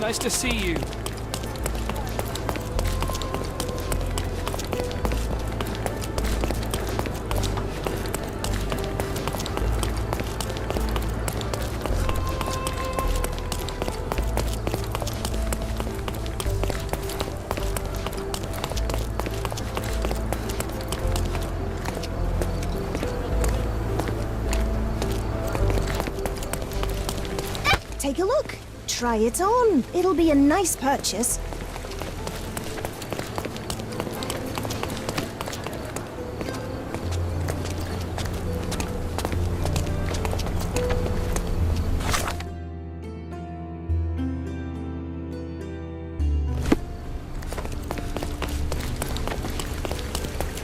Nice to see you. Take a look. Try it on. It'll be a nice purchase.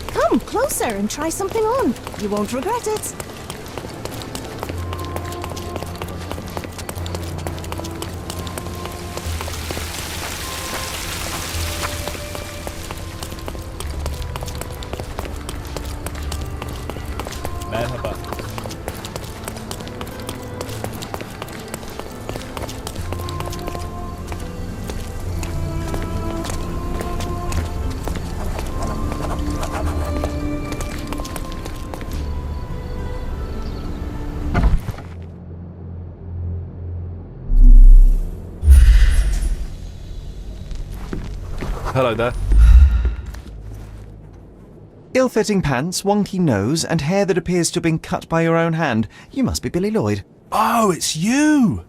Come closer and try something on. You won't regret it. Merhaba. Hello there. Ill-fitting pants, wonky nose, and hair that appears to have been cut by your own hand. You must be Billy Lloyd. Oh, it's you!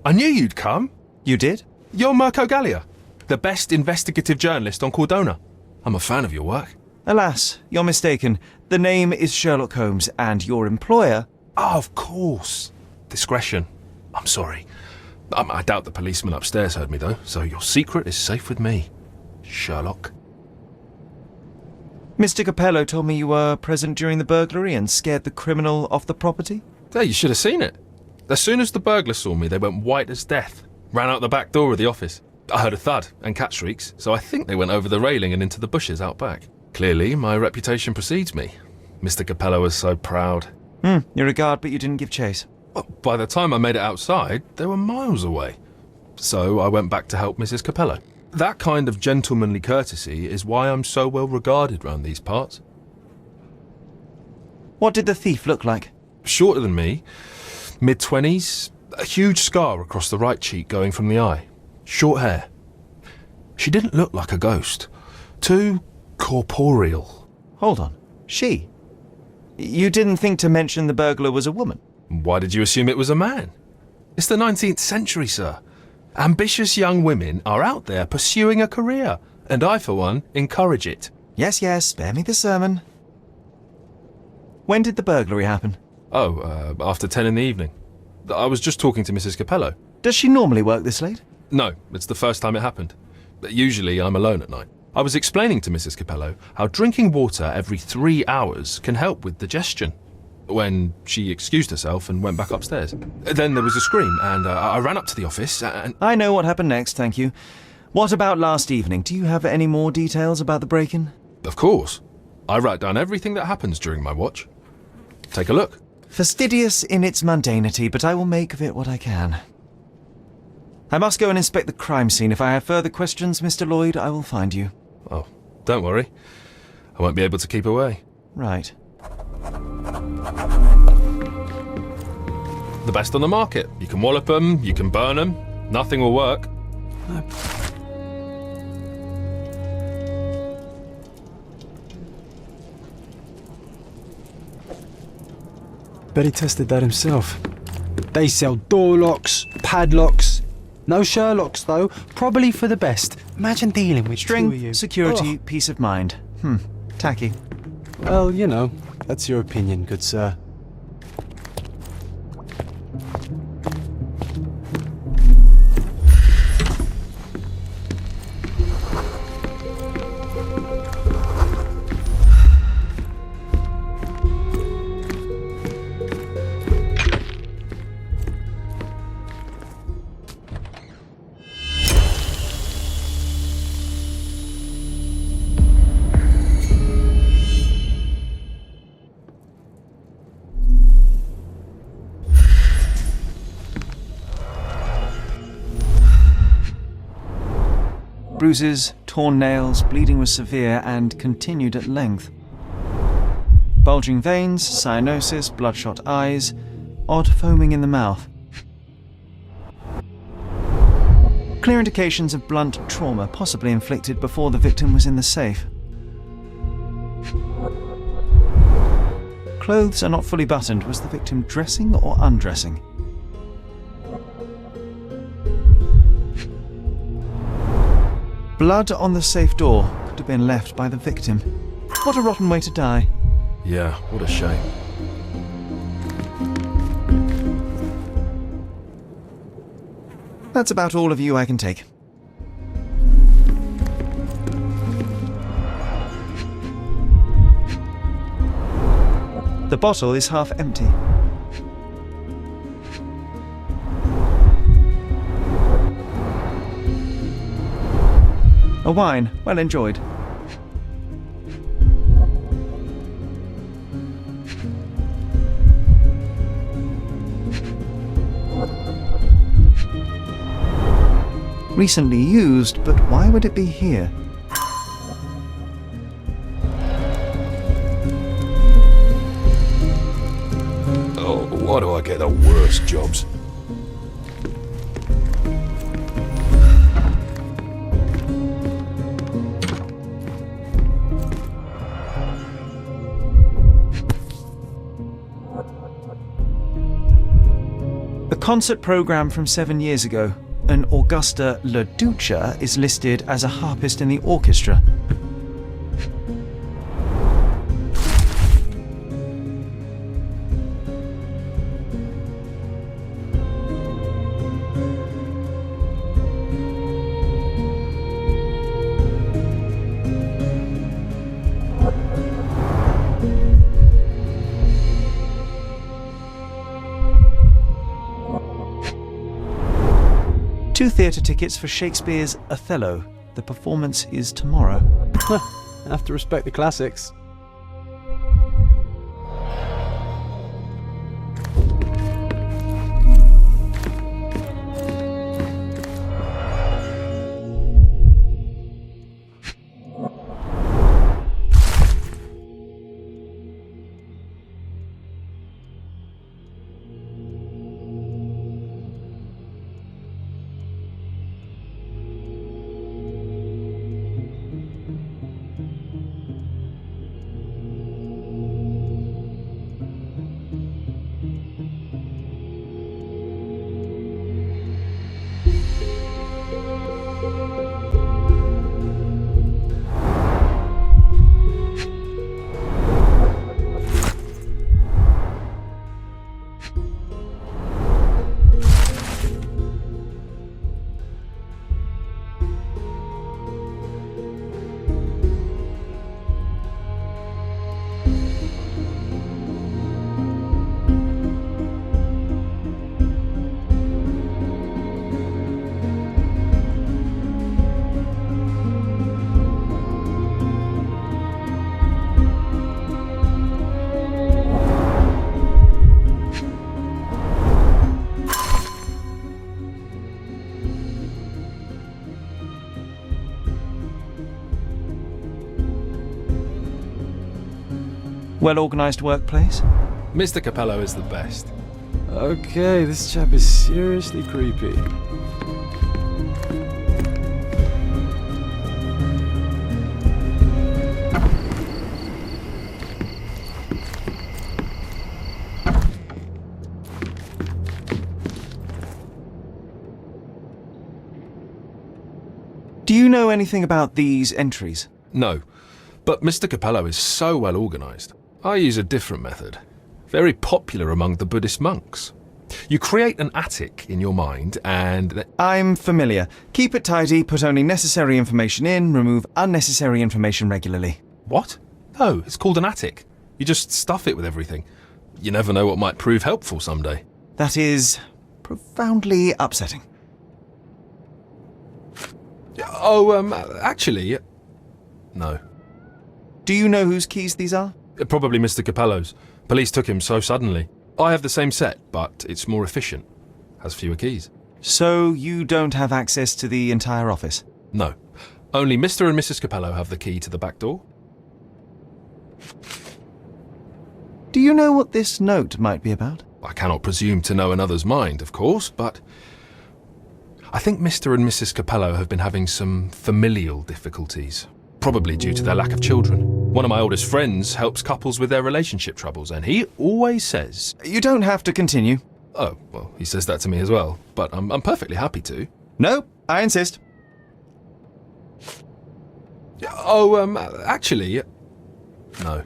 I knew you'd come. You did? You're Mirko Gallia, the best investigative journalist on Cordona. I'm a fan of your work. Alas, you're mistaken. The name is Sherlock Holmes, and your employer... Oh, of course. Discretion. I'm sorry. I doubt the policeman upstairs heard me, though, so your secret is safe with me, Sherlock. Mr. Capello told me you were present during the burglary and scared the criminal off the property? Hey, you should have seen it. As soon as the burglars saw me, they went white as death. Ran out the back door of the office. I heard a thud and cat shrieks, so I think they went over the railing and into the bushes out back. Clearly, my reputation precedes me. Mr. Capello was so proud. You're a guard, but you didn't give chase. Well, by the time I made it outside, they were miles away. So I went back to help Mrs. Capello. That kind of gentlemanly courtesy is why I'm so well regarded round these parts. What did the thief look like? Shorter than me, mid-20s, a huge scar across the right cheek going from the eye. Short hair. She didn't look like a ghost. Too corporeal. Hold on. She? You didn't think to mention the burglar was a woman? Why did you assume it was a man? It's the 19th century, sir. Ambitious young women are out there pursuing a career, and I, for one, encourage it. Yes, spare me the sermon. When did the burglary happen? Oh, after 10 in the evening. I was just talking to Mrs. Capello. Does she normally work this late? No, it's the first time it happened. Usually I'm alone at night. I was explaining to Mrs. Capello how drinking water every 3 hours can help with digestion, when she excused herself and went back upstairs. Then there was a scream, and I ran up to the office and... I know what happened next, thank you. What about last evening? Do you have any more details about the break-in? Of course. I write down everything that happens during my watch. Take a look. Fastidious in its mundanity, but I will make of it what I can. I must go and inspect the crime scene. If I have further questions, Mr. Lloyd, I will find you. Oh, don't worry. I won't be able to keep away. Right. The best on the market. You can wallop them, you can burn them. Nothing will work. Bet he tested that himself. They sell door locks, padlocks. No Sherlocks, though. Probably for the best. Imagine dealing with two of you. Strength, security, peace of mind. Tacky. Well, you know, that's your opinion, good sir. Bruises, torn nails, bleeding was severe and continued at length. Bulging veins, cyanosis, bloodshot eyes, odd foaming in the mouth. Clear indications of blunt trauma, possibly inflicted before the victim was in the safe. Clothes are not fully buttoned. Was the victim dressing or undressing? Blood on the safe door could have been left by the victim. What a rotten way to die. Yeah, what a shame. That's about all of you I can take. The bottle is half empty. A wine, well enjoyed. Recently used, but why would it be here? Oh, why do I get the worst jobs? A concert program from 7 years ago. An Augusta La Duca is listed as a harpist in the orchestra. Two theatre tickets for Shakespeare's Othello. The performance is tomorrow. Have to respect the classics. Well-organised workplace? Mr. Capello is the best. Okay, this chap is seriously creepy. Do you know anything about these entries? No, but Mr. Capello is so well organised. I use a different method, very popular among the Buddhist monks. You create an attic in your mind and... I'm familiar. Keep it tidy, put only necessary information in, remove unnecessary information regularly. What? No, it's called an attic. You just stuff it with everything. You never know what might prove helpful someday. That is profoundly upsetting. Oh, actually, no. Do you know whose keys these are? Probably Mr. Capello's. Police took him so suddenly. I have the same set, but it's more efficient. Has fewer keys. So you don't have access to the entire office? No. Only Mr. and Mrs. Capello have the key to the back door. Do you know what this note might be about? I cannot presume to know another's mind, of course, but I think Mr. and Mrs. Capello have been having some familial difficulties, probably due to their lack of children. One of my oldest friends helps couples with their relationship troubles, and he always says... You don't have to continue. Oh, well, he says that to me as well, but I'm perfectly happy to. No, I insist. Oh, actually, no.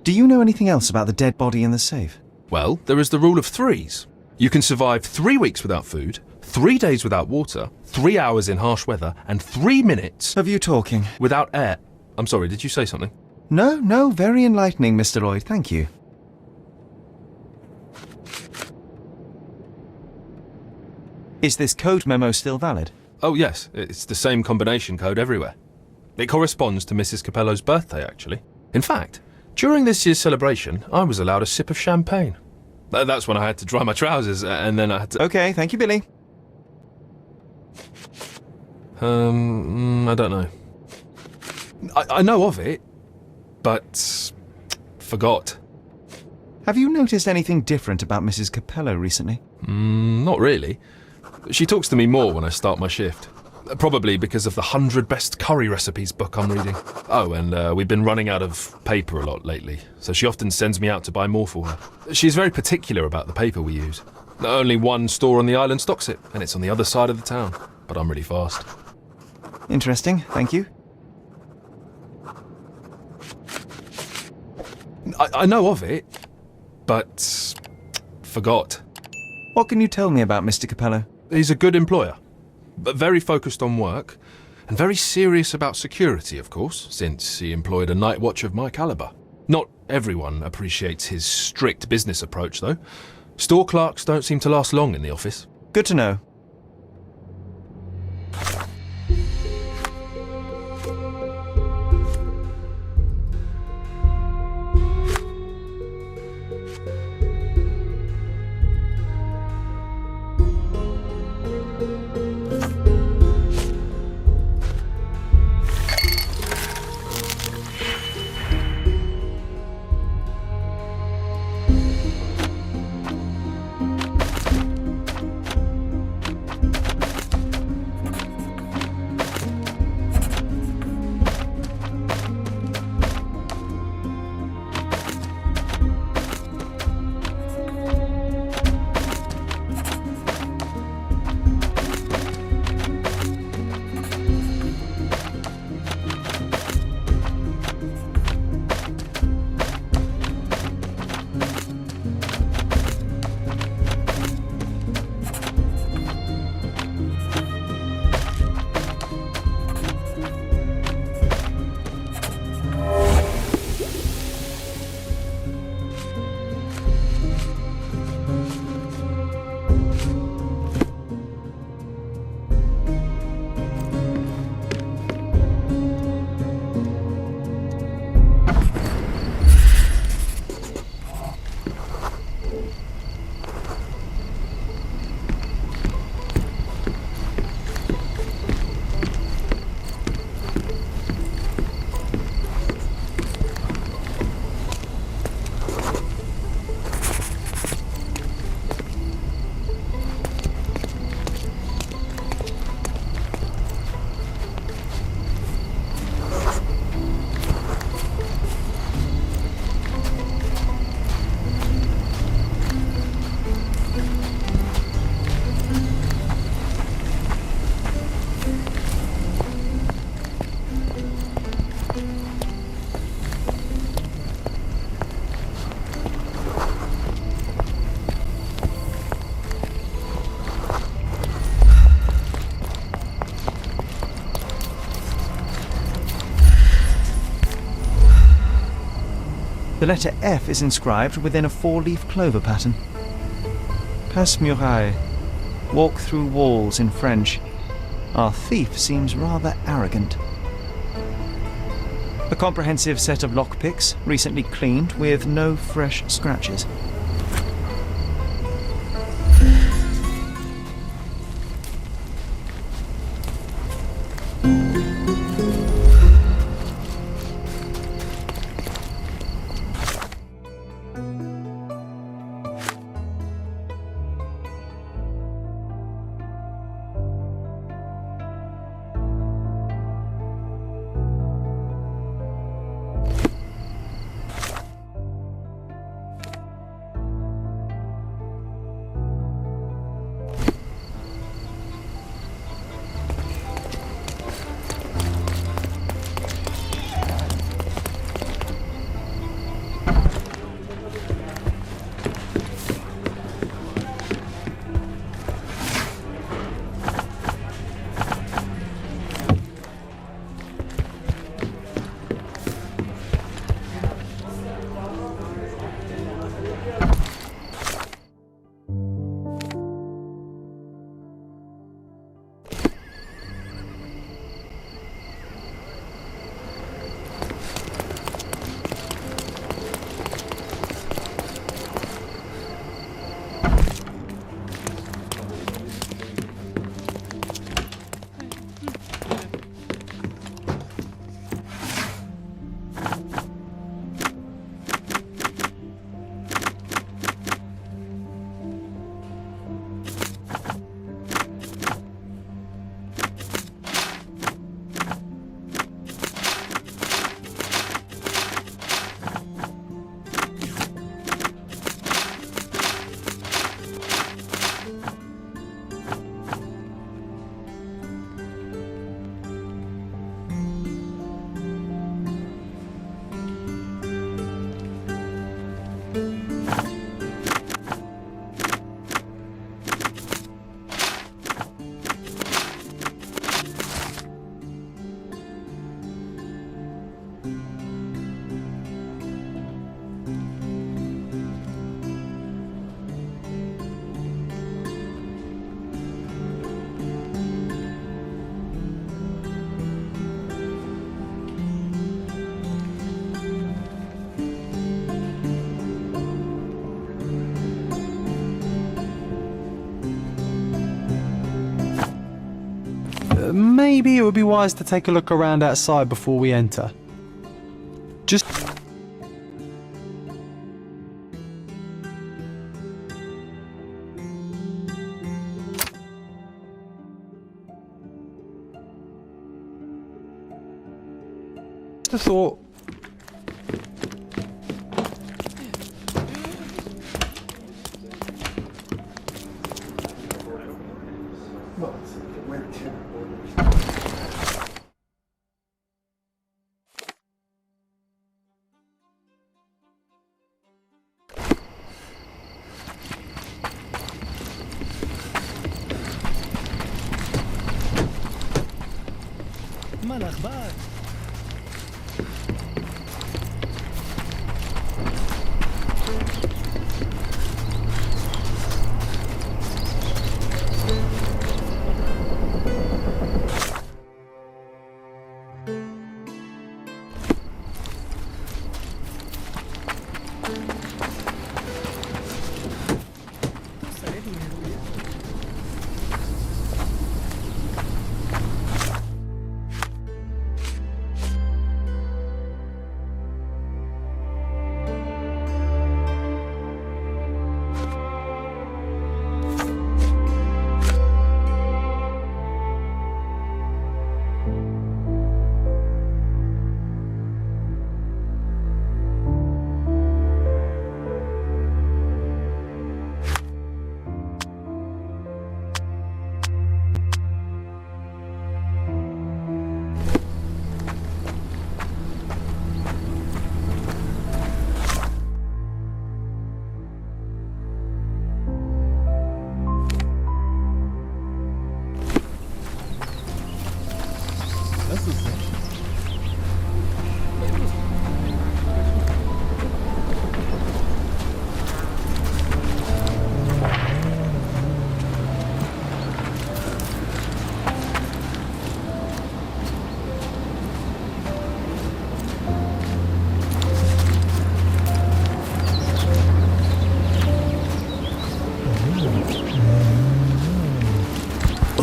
Do you know anything else about the dead body in the safe? Well, there is the rule of threes. You can survive 3 weeks without food, 3 days without water, 3 hours in harsh weather, and 3 minutes Of you talking? without air. I'm sorry, did you say something? No, very enlightening, Mr. Lloyd, thank you. Is this code memo still valid? Oh, yes, it's the same combination code everywhere. It corresponds to Mrs. Capello's birthday, actually. In fact, during this year's celebration, I was allowed a sip of champagne. That's when I had to dry my trousers, and then I had to... Okay, thank you, Billy. I don't know. I know of it, but forgot. Have you noticed anything different about Mrs. Capello recently? Not really. She talks to me more when I start my shift. Probably because of the 100 Best Curry Recipes book I'm reading. Oh, and we've been running out of paper a lot lately, so she often sends me out to buy more for her. She's very particular about the paper we use. Only one store on the island stocks it, and it's on the other side of the town. But I'm really fast. Interesting, thank you. I know of it, but forgot. What can you tell me about Mr. Capello? He's a good employer, but very focused on work, and very serious about security, of course, since he employed a night watch of my caliber. Not everyone appreciates his strict business approach, though. Store clerks don't seem to last long in the office. Good to know. The letter F is inscribed within a 4-leaf clover pattern. Passe muraille. Walk through walls in French. Our thief seems rather arrogant. A comprehensive set of lockpicks, recently cleaned with no fresh scratches. maybe it would be wise to take a look around outside before we enter. Just... Just a thought. ما الأخبار؟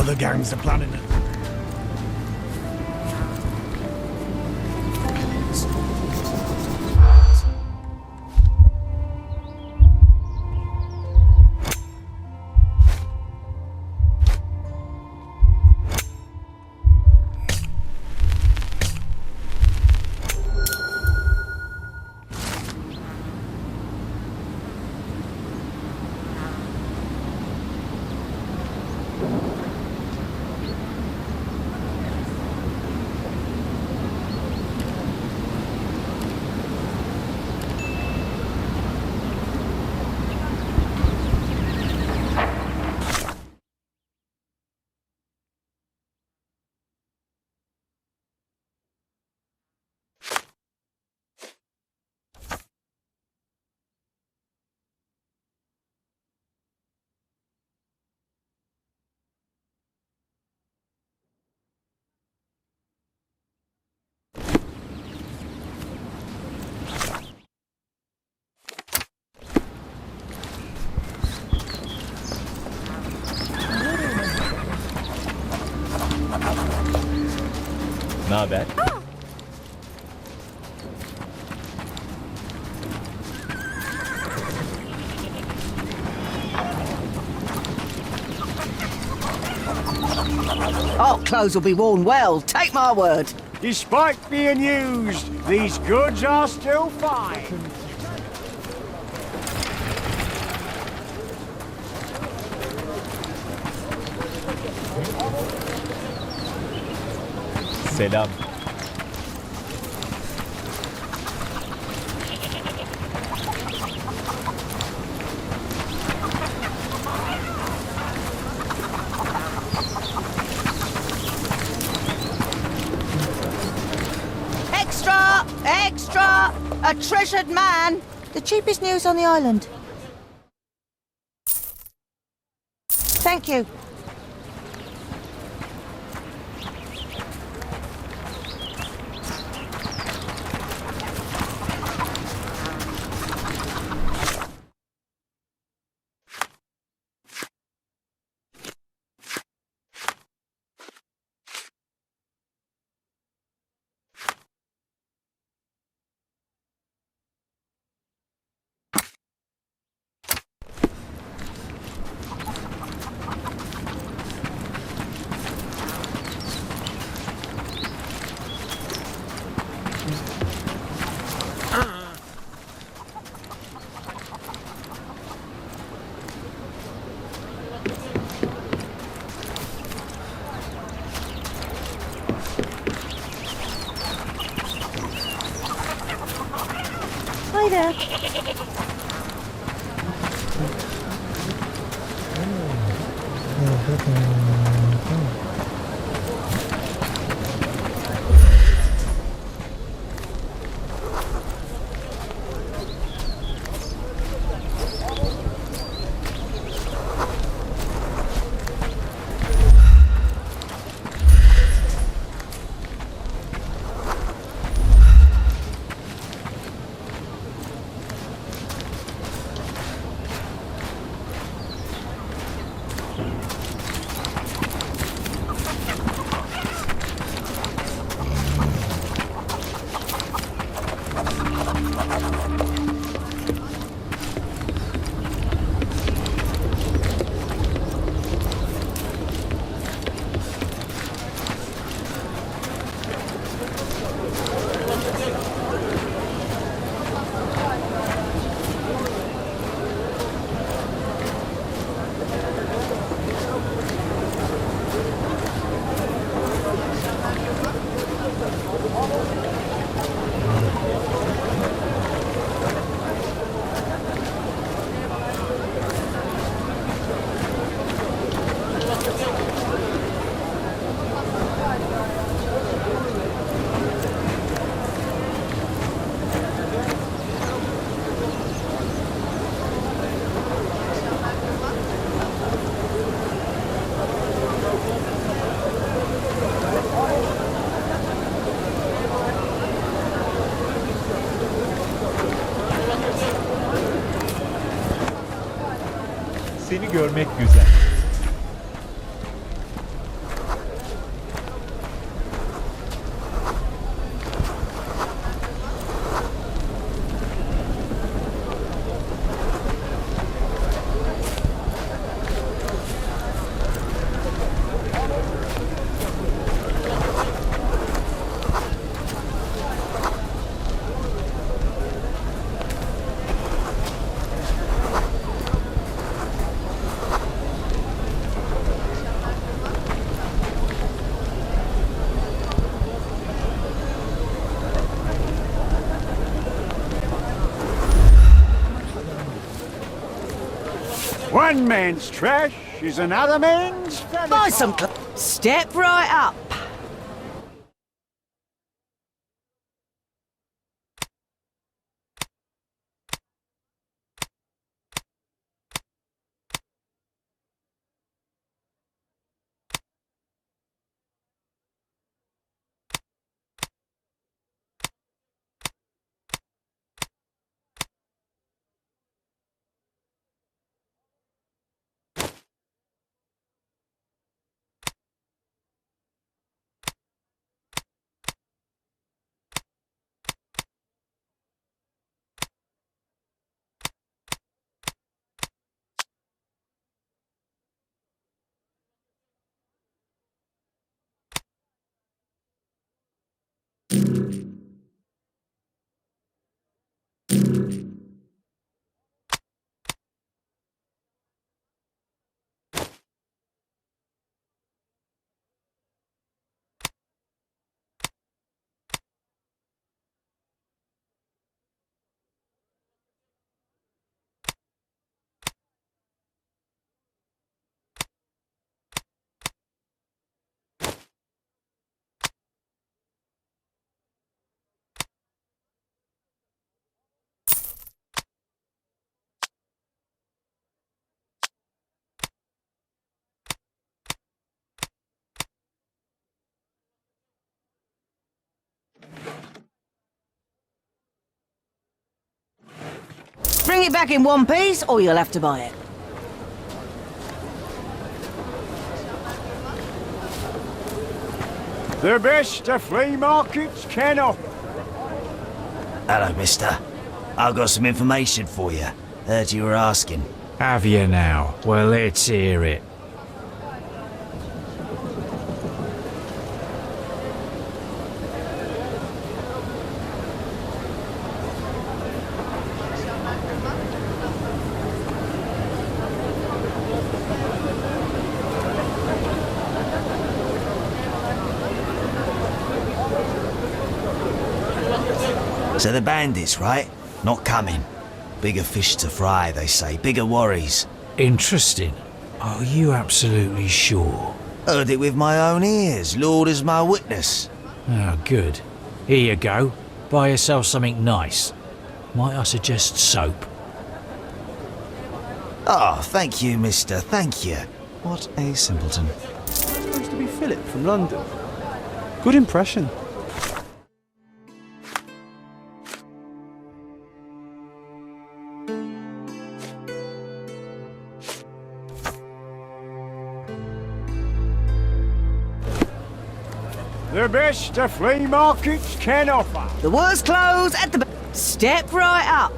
Other gangs are planning it. Ne haber? Our clothes will be worn well, take my word. Despite being used, these goods are still fine. Selam. Extra! Extra! A treasured man! The cheapest news on the island. Thank you. later. Seni görmek güzel. One man's trash is another man's Buy some Step right up. Bring it back in one piece, or you'll have to buy it. The best the flea markets can offer. Hello, mister. I've got some information for you. Heard you were asking. Have you now? Well, let's hear it. So the bandits, right? Not coming. Bigger fish to fry, they say. Bigger worries. Interesting. Are you absolutely sure? Heard it with my own ears. Lord is my witness. Oh, good. Here you go. Buy yourself something nice. Might I suggest soap? Oh, thank you, mister. Thank you. What a simpleton. Supposed to be Philip from London. Good impression. The best the flea markets can offer. The worst clothes at the... Step right up.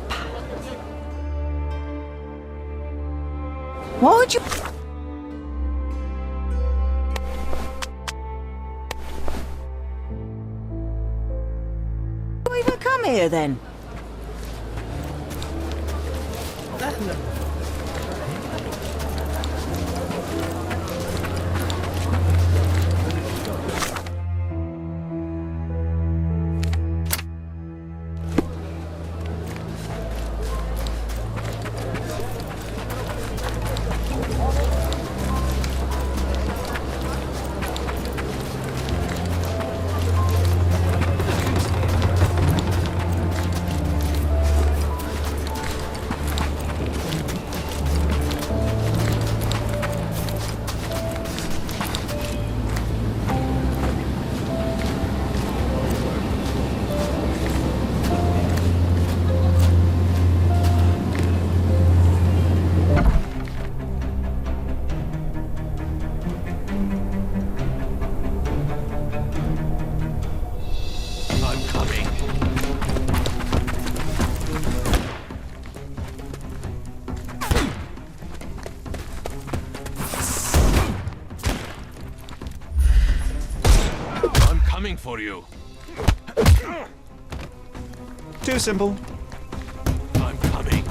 Why would you... Why even come here then? Coming for you. Too simple. I'm coming.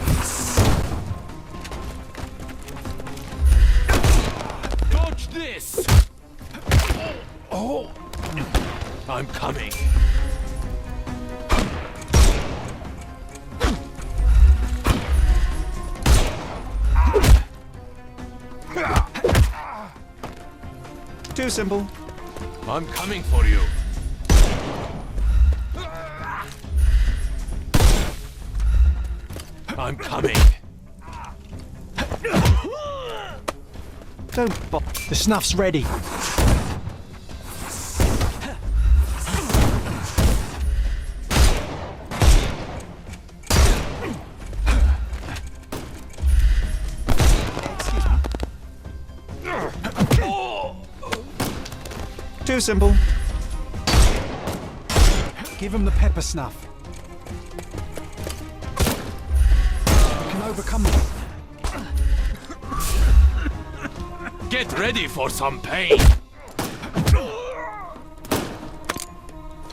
Dodge this. Oh. I'm coming. Too simple. I'm coming for you. I'm coming. Don't bother. The snuff's ready. Too simple. Give him the pepper snuff. You can overcome it. Get ready for some pain.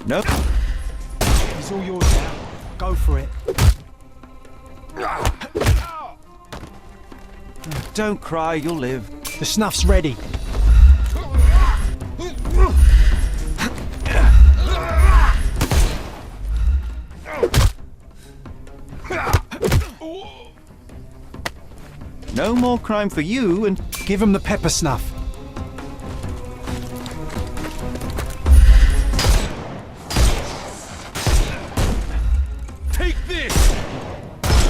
Nope. He's all yours now. Go for it. Don't cry, you'll live. The snuff's ready. No more crime for you and... Give him the pepper snuff. Take this.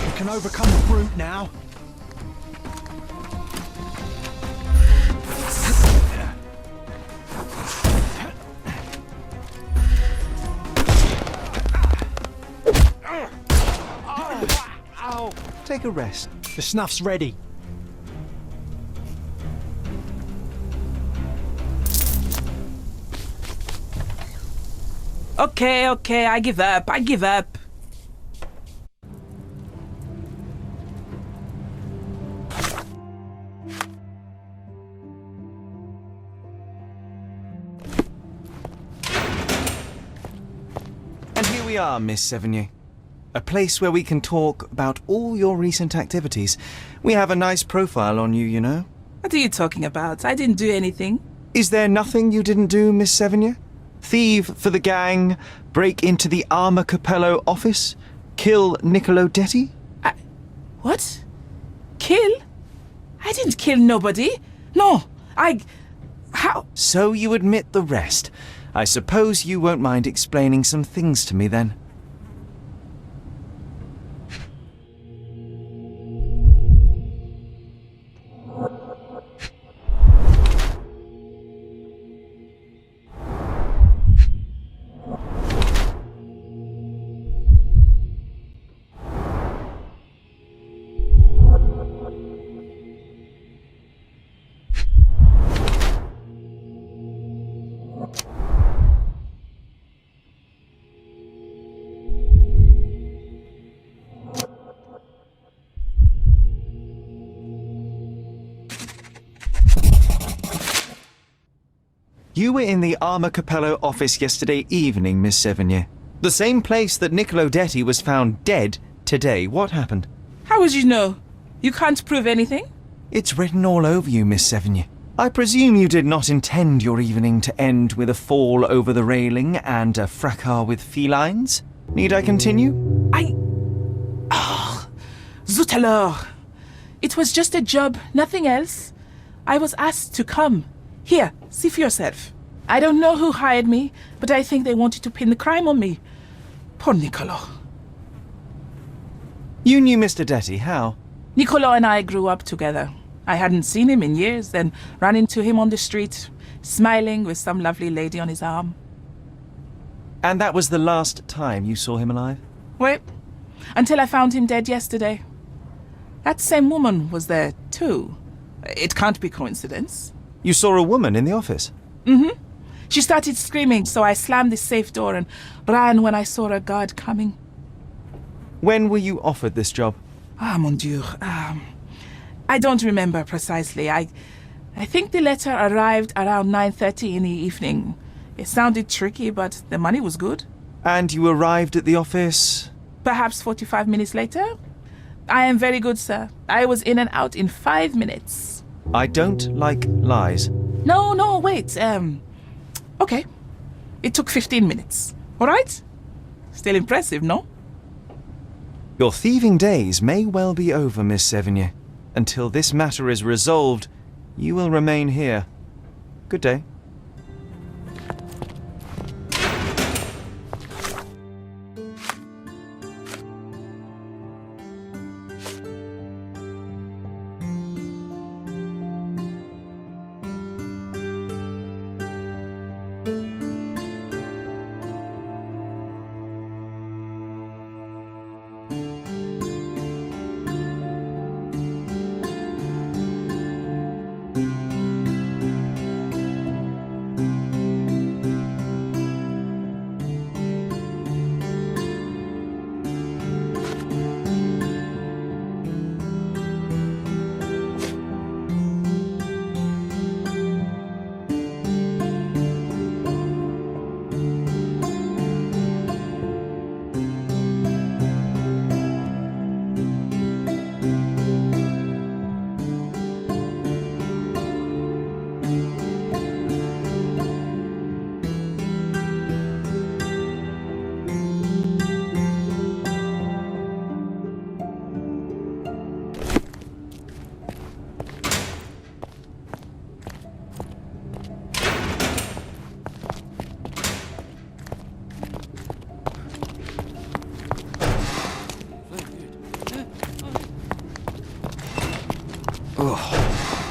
You can overcome the brute now. Take a rest. The snuff's ready. Okay, I give up. And here we are, Miss Sevigny. A place where we can talk about all your recent activities. We have a nice profile on you, you know. What are you talking about? I didn't do anything. Is there nothing you didn't do, Miss Sevigny? Thieve for the gang, break into the Armor Capello office, Kill Niccolo Detti? What? Kill? I didn't kill nobody. No, How? So you admit the rest. I suppose you won't mind explaining some things to me then. You were in the Armor Capello office yesterday evening, Miss Sevigny. The same place that Niccolo Detti was found dead today. What happened? How would you know? You can't prove anything? It's written all over you, Miss Sevigny. I presume you did not intend your evening to end with a fall over the railing and a fracas with felines? Need I continue? Zut alors! It was just a job, nothing else. I was asked to come. Here, see for yourself. I don't know who hired me, but I think they wanted to pin the crime on me. Poor Niccolo. You knew Mr. Detti, how? Niccolo and I grew up together. I hadn't seen him in years, then ran into him on the street, smiling with some lovely lady on his arm. And that was the last time you saw him alive? Well, until I found him dead yesterday. That same woman was there, too. It can't be coincidence. You saw a woman in the office? Mm-hmm. She started screaming, so I slammed the safe door and ran when I saw a guard coming. When were you offered this job? Ah, mon Dieu. I don't remember precisely. I think the letter arrived around 9:30 in the evening. It sounded tricky, but the money was good. And you arrived at the office? Perhaps 45 minutes later. I am very good, sir. I was in and out in 5 minutes. I don't like lies. No, wait. Okay. It took 15 minutes. All right? Still impressive, no? Your thieving days may well be over, Miss Sevigny. Until this matter is resolved, you will remain here. Good day.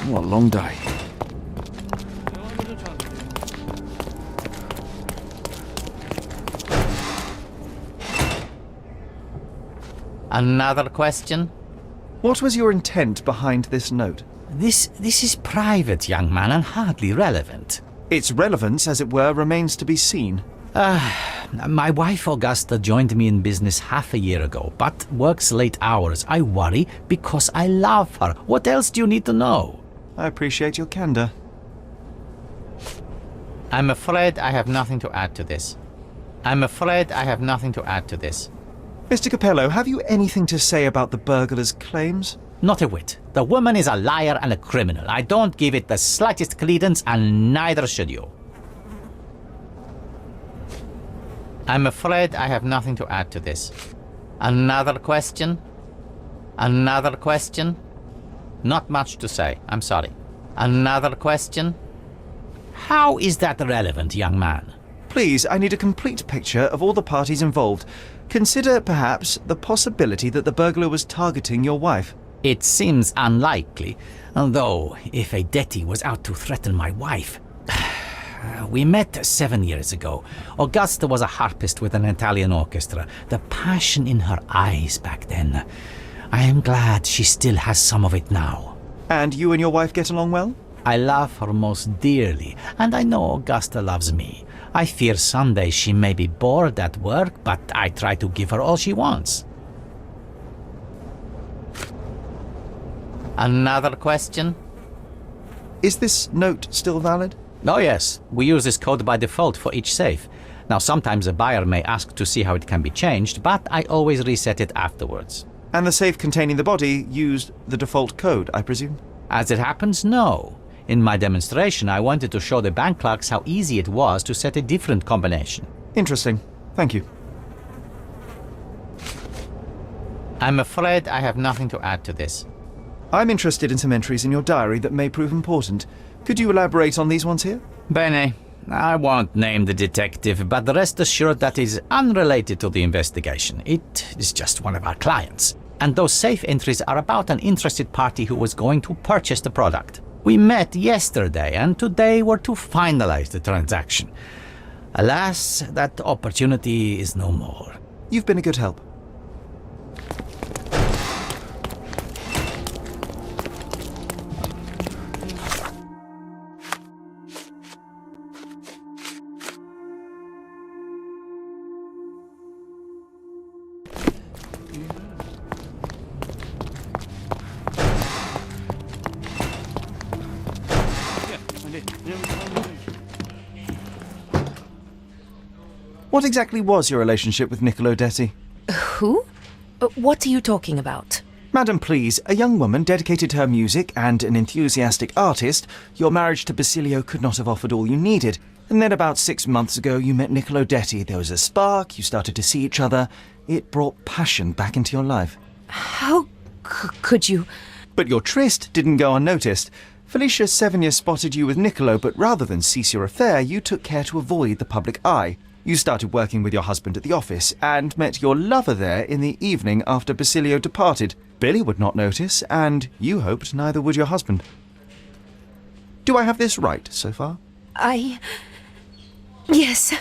What a long day. Another question? What was your intent behind this note? This is private, young man, and hardly relevant. Its relevance, as it were, remains to be seen. My wife Augusta joined me in business half a year ago, but works late hours. I worry because I love her. What else do you need to know? I appreciate your candor. I'm afraid I have nothing to add to this. Mr. Capello, have you anything to say about the burglar's claims? Not a whit. The woman is a liar and a criminal. I don't give it the slightest credence, and neither should you. I'm afraid I have nothing to add to this. Another question? Another question? Not much to say, I'm sorry. Another question? How is that relevant, young man? Please, I need a complete picture of all the parties involved. Consider, perhaps, the possibility that the burglar was targeting your wife. It seems unlikely, though if a Detti was out to threaten my wife... We met 7 years ago. Augusta was a harpist with an Italian orchestra. The passion in her eyes back then. I am glad she still has some of it now. And you and your wife get along well? I love her most dearly, and I know Augusta loves me. I fear someday she may be bored at work, but I try to give her all she wants. Another question? Is this note still valid? Oh yes, we use this code by default for each safe. Now sometimes a buyer may ask to see how it can be changed, but I always reset it afterwards. And the safe containing the body used the default code, I presume? As it happens, no. In my demonstration, I wanted to show the bank clerks how easy it was to set a different combination. Interesting. Thank you. I'm afraid I have nothing to add to this. I'm interested in some entries in your diary that may prove important. Could you elaborate on these ones here? Bene. I won't name the detective, but rest assured that is unrelated to the investigation. It is just one of our clients. And those safe entries are about an interested party who was going to purchase the product. We met yesterday, and today we're to finalize the transaction. Alas, that opportunity is no more. You've been a good help. What exactly was your relationship with Niccolo Detti? Who? What are you talking about? Madam, please, a young woman dedicated to her music and an enthusiastic artist. Your marriage to Basilio could not have offered all you needed. And then about 6 months ago, you met Niccolo Detti. There was a spark, you started to see each other. It brought passion back into your life. How could you? But your tryst didn't go unnoticed. Felicia Sevigny spotted you with Niccolo, but rather than cease your affair, you took care to avoid the public eye. You started working with your husband at the office and met your lover there in the evening after Basilio departed. Billy would not notice, and you hoped neither would your husband. Do I have this right so far? Yes.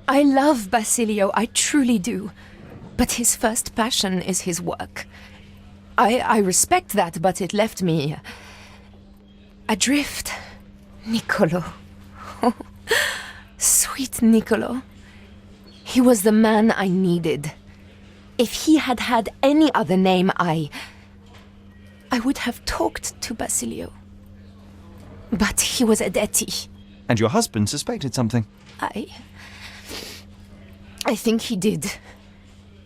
I love Basilio, I truly do. But his first passion is his work. I respect that, but it left me adrift. Niccolo. Sweet Niccolo. He was the man I needed. If he had had any other name, I would have talked to Basilio. But he was a Detti. And your husband suspected something. I think he did.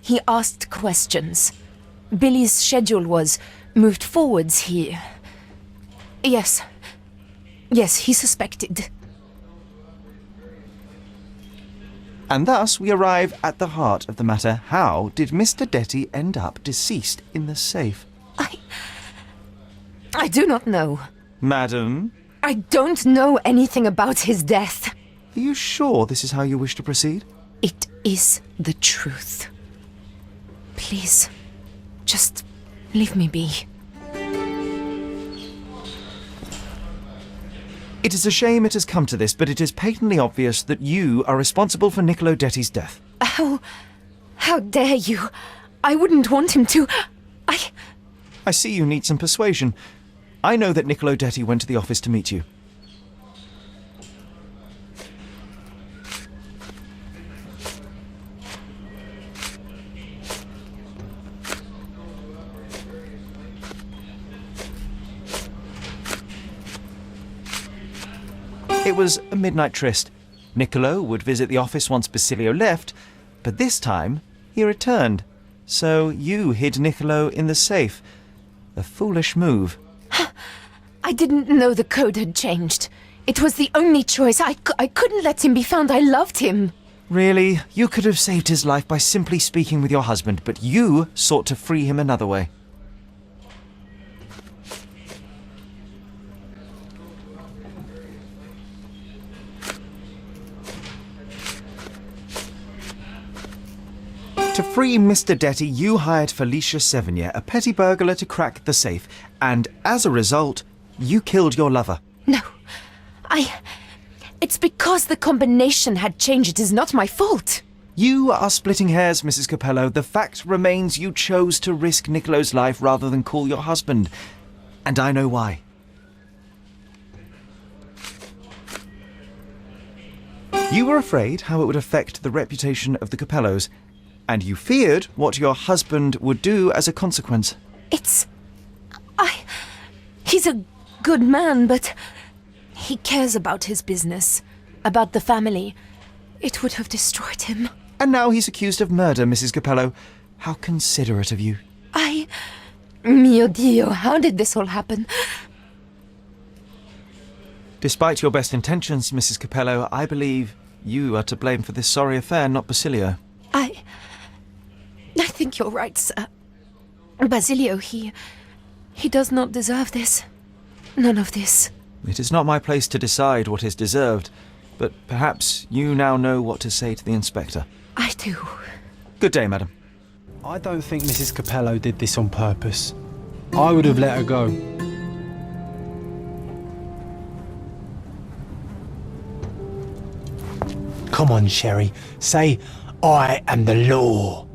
He asked questions. Billy's schedule was moved forwards here. Yes, he suspected. And thus we arrive at the heart of the matter. How did Mr. Detti end up deceased in the safe? I do not know. Madam? I don't know anything about his death. Are you sure this is how you wish to proceed? It is the truth. Please, just leave me be. It is a shame it has come to this, but it is patently obvious that you are responsible for Niccolo Detti's death. How dare you? I wouldn't want him to. I see you need some persuasion. I know that Niccolo Detti went to the office to meet you. It was a midnight tryst. Niccolo would visit the office once Basilio left, but this time he returned. So you hid Niccolo in the safe. A foolish move. I didn't know the code had changed. It was the only choice. I couldn't let him be found. I loved him. Really, you could have saved his life by simply speaking with your husband, but you sought to free him another way. To free Mr. Detty, you hired Felicia Sevigny, a petty burglar, to crack the safe, and as a result, you killed your lover. No. It's because the combination had changed. It is not my fault. You are splitting hairs, Mrs. Capello. The fact remains you chose to risk Niccolo's life rather than call your husband. And I know why. You were afraid how it would affect the reputation of the Capellos, and you feared what your husband would do as a consequence. He's a good man, but he cares about his business, about the family. It would have destroyed him. And now he's accused of murder, Mrs. Capello. How considerate of you. Mio Dio, how did this all happen? Despite your best intentions, Mrs. Capello, I believe you are to blame for this sorry affair, not Basilio. I think you're right, sir. Basilio, he does not deserve this. None of this. It is not my place to decide what is deserved, but perhaps you now know what to say to the inspector. I do. Good day, madam. I don't think Mrs. Capello did this on purpose. I would have let her go. Come on, Sherry. Say, I am the law.